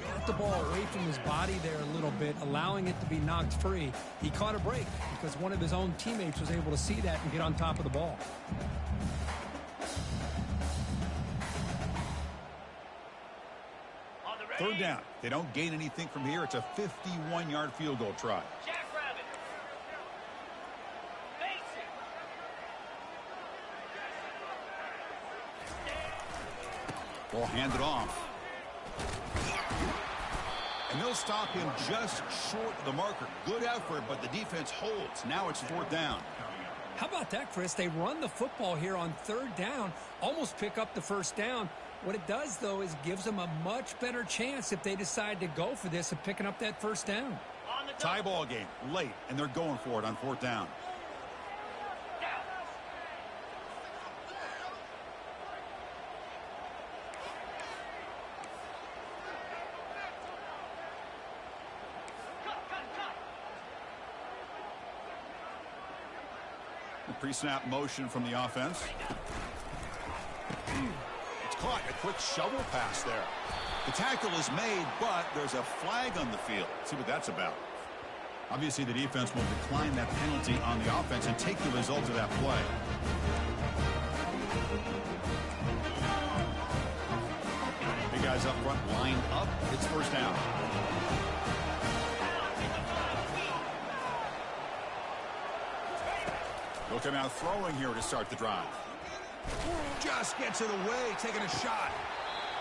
Got the ball away from his body there a little bit, allowing it to be knocked free. He caught a break because one of his own teammates was able to see that and get on top of the ball. Third down. They don't gain anything from here. It's a 51-yard field goal try. Jackrabbit. Face it. Ball handed off. And they'll stop him just short of the marker. Good effort, but the defense holds. Now it's fourth down. How about that, Chris? They run the football here on third down, almost pick up the first down. What it does, though, is gives them a much better chance if they decide to go for this of picking up that first down. Tie ball game, late, and they're going for it on fourth down. Pre-snap motion from the offense. It's caught. A quick shovel pass there. The tackle is made, but there's a flag on the field. Let's see what that's about. Obviously, the defense will decline that penalty on the offense and take the result of that play. Big guys up front, line up. It's first down. They'll come out throwing here to start the drive. Just gets it away, taking a shot.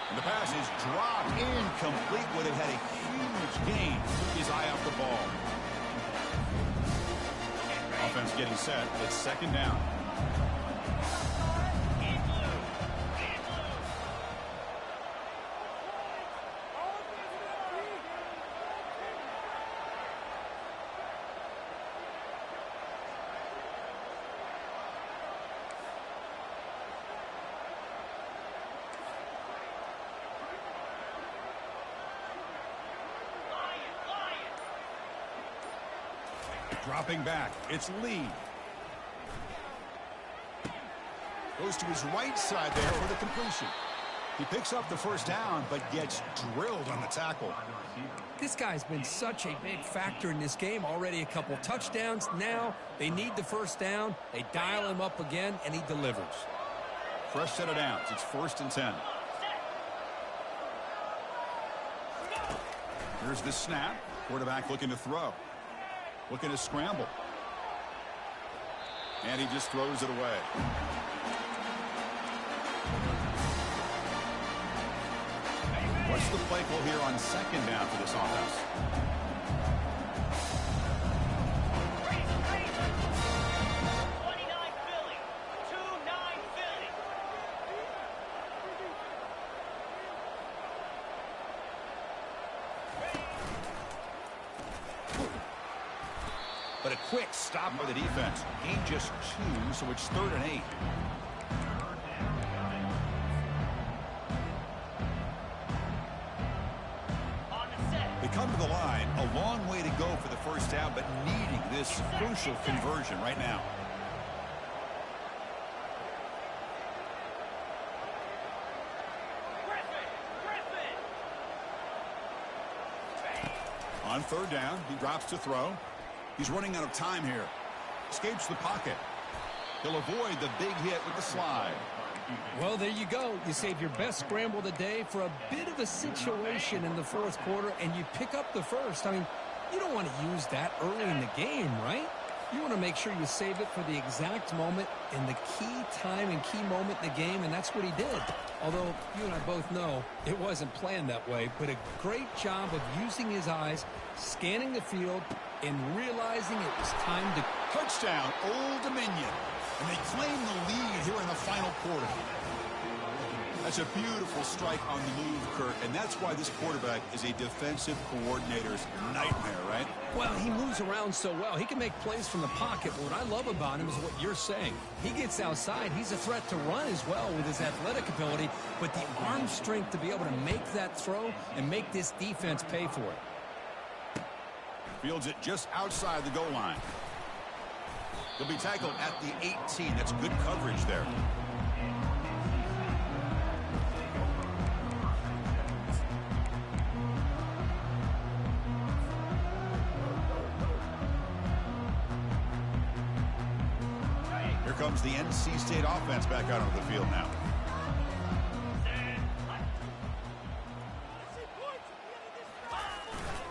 And the pass is dropped, incomplete. Would have had a huge gain. Took his eye off the ball. Offense getting set. It's second down. Dropping back, it's Lee. Goes to his right side there for the completion. He picks up the first down, but gets drilled on the tackle. This guy's been such a big factor in this game. Already a couple touchdowns. Now they need the first down. They dial him up again, and he delivers. Fresh set of downs. It's 1st and 10. Here's the snap. Quarterback looking to throw. Looking to scramble. And he just throws it away. What's the play call here on second down for this offense? But a quick stop by the defense. Gain just 2, so it's 3rd and 8. They come to the line. A long way to go for the first down, but needing this crucial conversion right now. On third down, he drops to throw. He's running out of time here. Escapes the pocket. He'll avoid the big hit with the slide. Well, there you go. You save your best scramble of the day for a bit of a situation in the fourth quarter, and you pick up the first. I mean, you don't want to use that early in the game, right? You want to make sure you save it for the exact moment and the key time and key moment in the game, and that's what he did. Although you and I both know it wasn't planned that way, but a great job of using his eyes, scanning the field, and realizing it was time to... Touchdown, Old Dominion. And they claim the lead here in the final quarter. That's a beautiful strike on the move, Kirk, and that's why this quarterback is a defensive coordinator's nightmare, right? Well, he moves around so well. He can make plays from the pocket, but what I love about him is what you're saying. He gets outside. He's a threat to run as well with his athletic ability, but the arm strength to be able to make that throw and make this defense pay for it. Fields it just outside the goal line. He'll be tackled at the 18. That's good coverage there. Here comes the NC State offense back out onto the field now.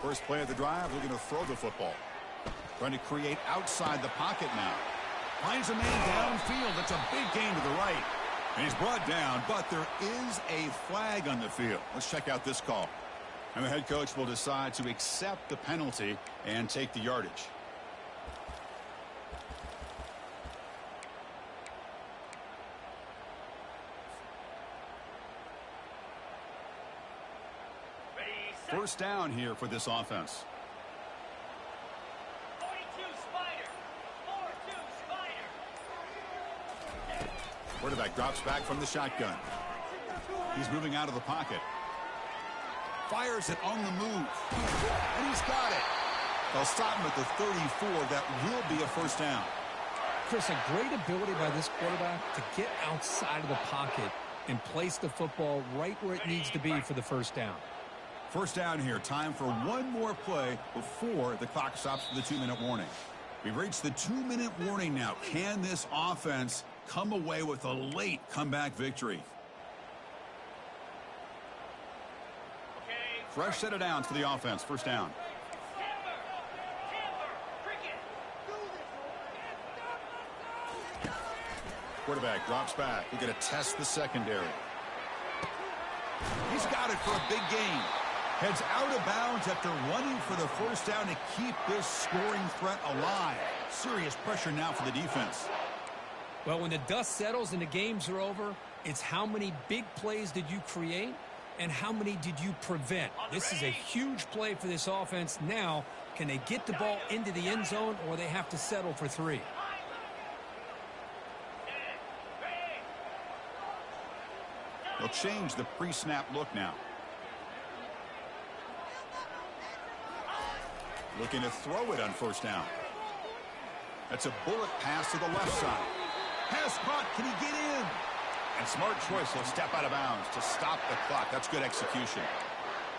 First play of the drive, looking to throw the football. Trying to create outside the pocket now. Finds a man downfield. That's a big gain to the right. And he's brought down, but there is a flag on the field. Let's check out this call. And the head coach will decide to accept the penalty and take the yardage. First down here for this offense. 42 Spider. 4-2 Spider. Quarterback drops back from the shotgun. He's moving out of the pocket. Fires it on the move. And he's got it. They'll stop him at the 34. That will be a first down. Chris, a great ability by this quarterback to get outside of the pocket and place the football right where it needs to be for the first down. First down here. Time for one more play before the clock stops for the 2-minute warning. We've reached the 2-minute warning now. Can this offense come away with a late comeback victory? Fresh set of downs for the offense. First down. Quarterback drops back. We're going to test the secondary. He's got it for a big gain. Heads out of bounds after running for the first down to keep this scoring threat alive. Serious pressure now for the defense. Well, when the dust settles and the games are over, it's how many big plays did you create and how many did you prevent. This is a huge play for this offense. Now, can they get the ball into the end zone or they have to settle for 3? They'll change the pre-snap look now. Looking to throw it on first down. That's a bullet pass to the left side. Pass caught. Can he get in? And smart choice. He'll step out of bounds to stop the clock. That's good execution.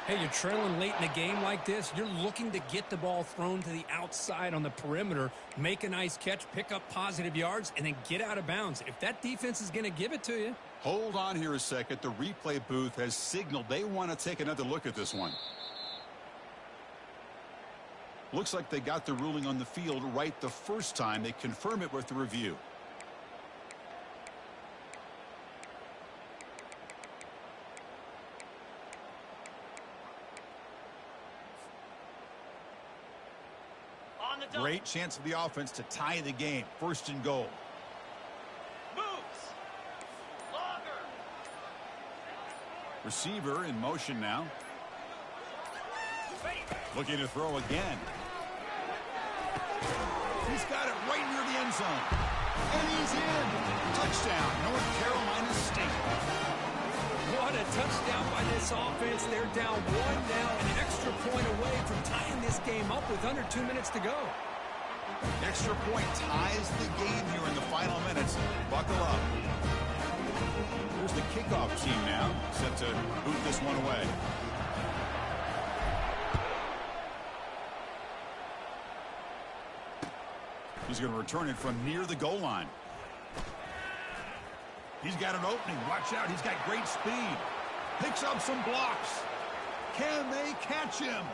Hey, you're trailing late in a game like this. You're looking to get the ball thrown to the outside on the perimeter, make a nice catch, pick up positive yards, and then get out of bounds. If that defense is going to give it to you. Hold on here a second. The replay booth has signaled they want to take another look at this one. Looks like they got the ruling on the field right the first time. They confirm it with the review. Great chance for the offense to tie the game. First and goal. Moves. Longer. Receiver in motion now. Looking to throw again. He's got it right near the end zone. And he's in. Touchdown, North Carolina State. What a touchdown by this offense. They're down 1 now, an extra point away from tying this game up with under 2 minutes to go. Extra point ties the game here in the final minutes. Buckle up. Here's the kickoff team now, set to boot this one away. He's going to return it from near the goal line. He's got an opening. Watch out. He's got great speed. Picks up some blocks. Can they catch him?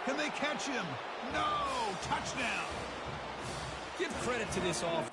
Can they catch him? No. Touchdown. Give credit to this offense.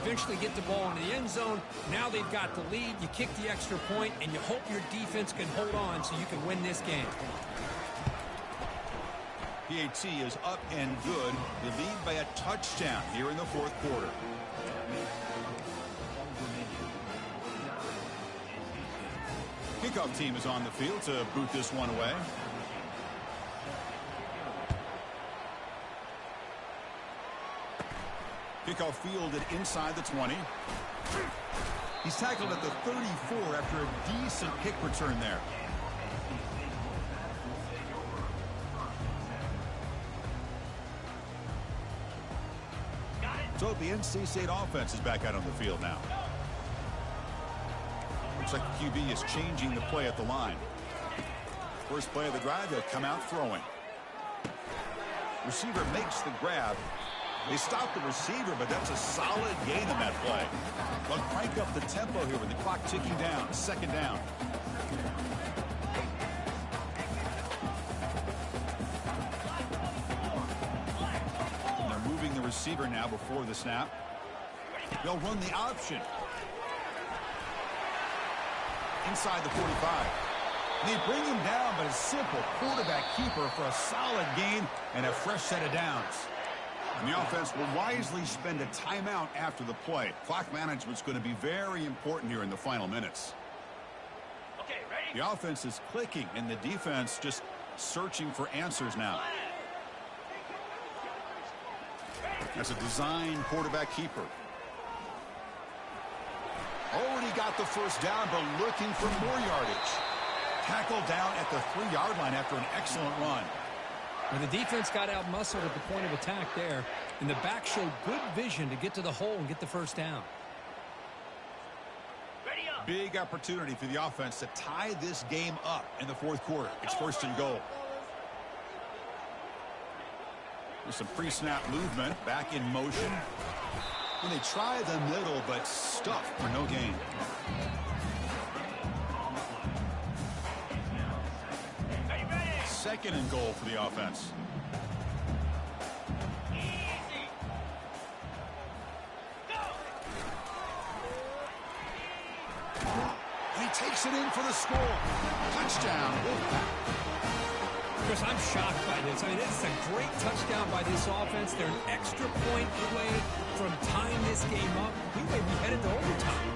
eventually get the ball into the end zone. Now they've got the lead. You kick the extra point, and you hope your defense can hold on so you can win this game. PAT is up and good. They lead by a touchdown here in the fourth quarter. Kickoff team is on the field to boot this one away. Kickoff fielded inside the 20. He's tackled at the 34 after a decent kick return there. So the NC State offense is back out on the field now. Looks like the QB is changing the play at the line. First play of the drive, they'll come out throwing. Receiver makes the grab. They stop the receiver, but that's a solid gain in that play. They'll crank up the tempo here with the clock ticking down. Second down. Receiver now before the snap. They'll run the option inside the 45. They bring him down, but a simple quarterback keeper for a solid gain and a fresh set of downs. And the offense will wisely spend a timeout after the play. Clock management's going to be very important here in the final minutes. Okay, ready? The offense is clicking and the defense just searching for answers now. That's a design quarterback keeper. Already got the first down, but looking for more yardage. Tackled down at the 3-yard line after an excellent run. Well, the defense got out-muscled at the point of attack there, and the back showed good vision to get to the hole and get the first down. Ready up. Big opportunity for the offense to tie this game up in the fourth quarter. It's first and goal. There's some pre-snap movement, back in motion. And they try the middle, but stuffed for no gain. Second and goal for the offense. Easy. Go. And he takes it in for the score. Touchdown, Wolfpack. Chris, I'm shocked by this. I mean, it's a great touchdown by this offense. They're an extra point away from tying this game up. We may be headed to overtime.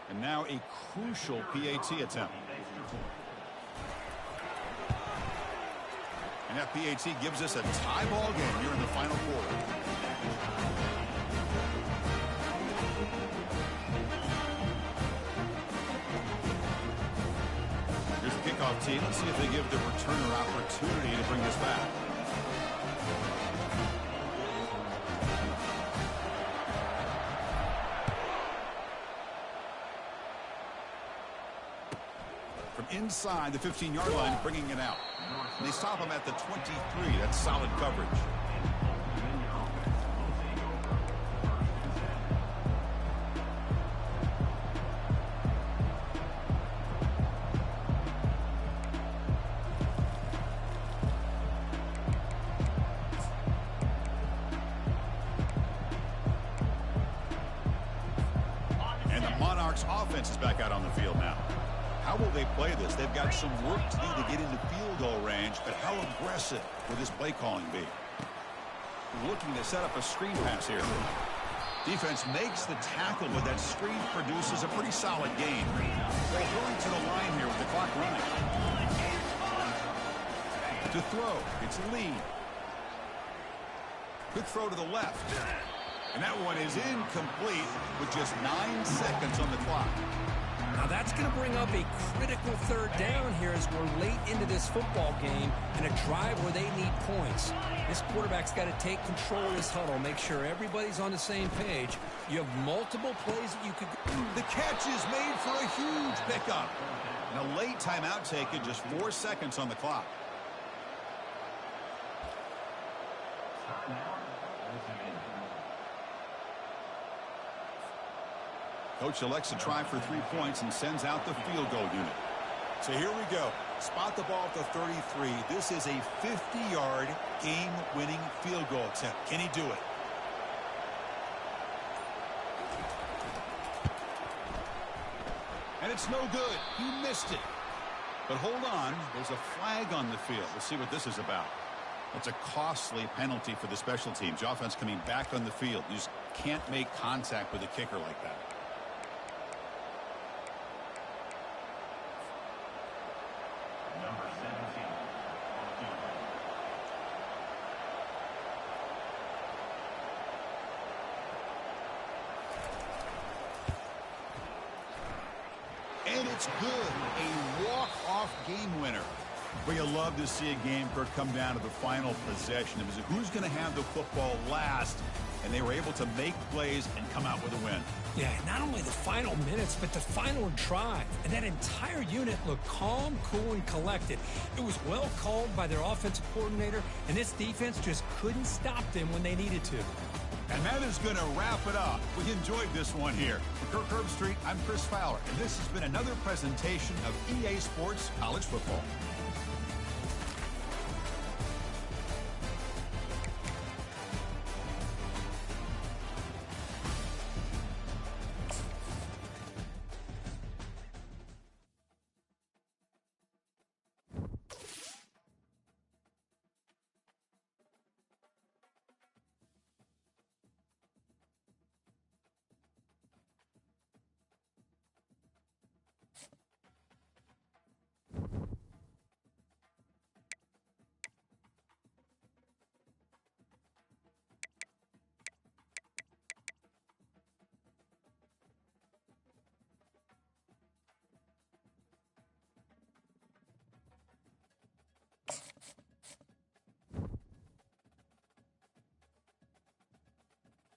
And now a crucial PAT attempt. And that PAT gives us a tie ball game here in the final quarter. Here's the kickoff team. Let's see if they give the returner opportunity to bring this back. From inside the 15-yard line, bringing it out. And they stop him at the 23. That's solid coverage. And the Monarchs offense is back out on the field now. How will they play this? They've got some work to do to get into field goal range, but how aggressive will this play calling be? Looking to set up a screen pass here. Defense makes the tackle, but that screen produces a pretty solid gain. They'll hurry to the line here with the clock running. To throw, it's a lead. Quick throw to the left. And that one is incomplete with just 9 seconds on the clock. Now that's going to bring up a critical third down here as we're late into this football game and a drive where they need points. This quarterback's got to take control of this huddle, make sure everybody's on the same page. You have multiple plays that you could... The catch is made for a huge pickup. And a late timeout taken, just 4 seconds on the clock. Coach elects to try for 3 points and sends out the field goal unit. So here we go. Spot the ball at the 33. This is a 50-yard game-winning field goal attempt. Can he do it? And it's no good. He missed it. But hold on. There's a flag on the field. We'll see what this is about. That's a costly penalty for the special teams. The offense coming back on the field. You just can't make contact with a kicker like that. Number 17. And it's good. A walk-off game winner. Well, you love to see a game come down to the final possession. It was who's going to have the football last, and they were able to make plays and come out with a win. Yeah, not only the final minutes, but the final drive. And that entire unit looked calm, cool, and collected. It was well called by their offensive coordinator, and this defense just couldn't stop them when they needed to. And that is going to wrap it up. We enjoyed this one here. For Kirk Herbstreit, I'm Chris Fowler, and this has been another presentation of EA Sports College Football.